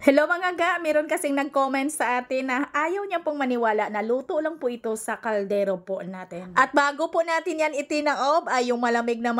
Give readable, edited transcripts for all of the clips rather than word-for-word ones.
Hello mga ga, meron kasing nag-comment sa atin na ayaw niya pong maniwala na luto lang po ito sa kaldero po natin. At bago po natin yan itinaob ay yung malamig na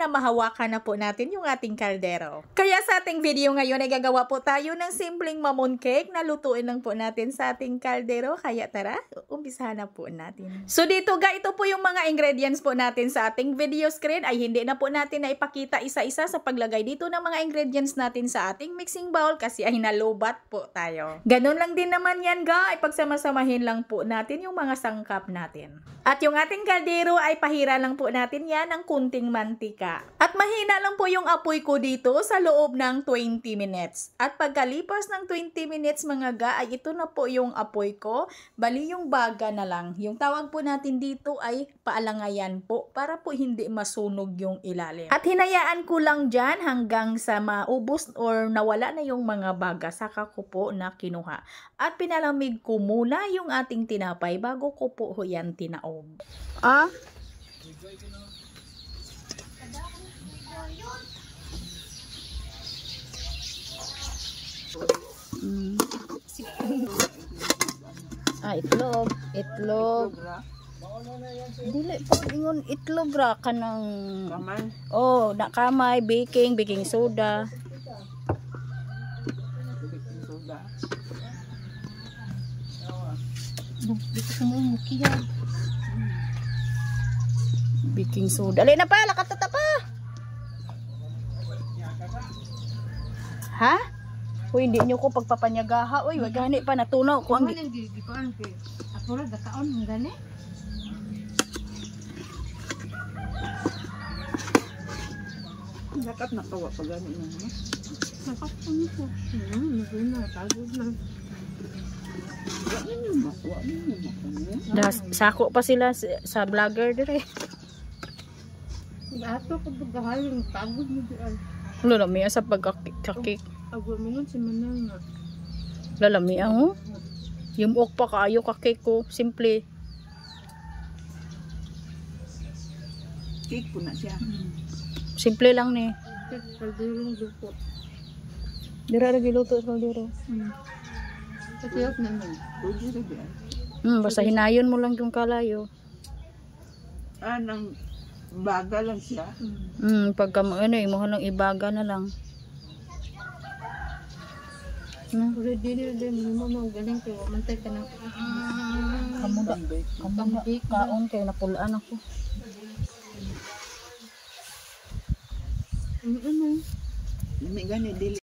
mahawakan na po natin yung ating kaldero. Kaya sa ating video ngayon ay gagawa po tayo ng simpleng mamon cake na lutuin lang po natin sa ating kaldero. Kaya tara, umpisahan na po natin. So dito ga, ito po yung mga ingredients po natin sa ating video screen. Ay hindi na po natin na ipakita isa-isa sa paglagay dito ng mga ingredients natin sa ating mixing bowl kasi ay nalubat po tayo. Ganun lang din naman yan ga, ipagsama-samahin lang po natin yung mga sangkap natin. At yung ating kaldero ay pahira lang po natin yan ng kunting mantika. At mahina lang po yung apoy ko dito sa loob ng 20 minutes. At pagkalipas ng 20 minutes mga ga, ay ito na po yung apoy ko. Bali yung baga na lang. Yung tawag po natin dito ay paalangayan po para po hindi masunog yung ilalim. At hinayaan ko lang dyan hanggang sa maubos or nawala na yung mga baga, saka ko po na kinuha. At pinalamig ko muna yung ating tinapay bago ko po yan tinaob. Itlog. Dili po ingon itlog ra kanang kamay. Oh, na kamay, baking soda. Baking soda. Dali na pa, lakatata pa. Ha? Uy, hindi nyo ko pagpapanyagaha. Uy, wag gani pa natunaw ko ang gikuan kay ako ra gataon mong gani. Dapat nakawa pa gani na. Sapat ko nito. Na tagod na. Sako pa sila sa vlogger dire. Ato ko paghaling tagod mo diyan. Lalami sa pagkakik. Agwa mingon si manang nga. Lalami ang yumok pa kaayo kakik ko. Simple. Cake ko na siya. Simple lang ni. Kalderong luto. Dira ra giluto sa kaldero. Katiyot naman. Pwede rin ba? Basta hinayon mo lang yung kalayo. Nang baga lang siya. Pagka ano, mo lang ibaga na lang. Ready mo galing kay mantay ka na. Kamuda kaon kay napulaan ako. May gani dili.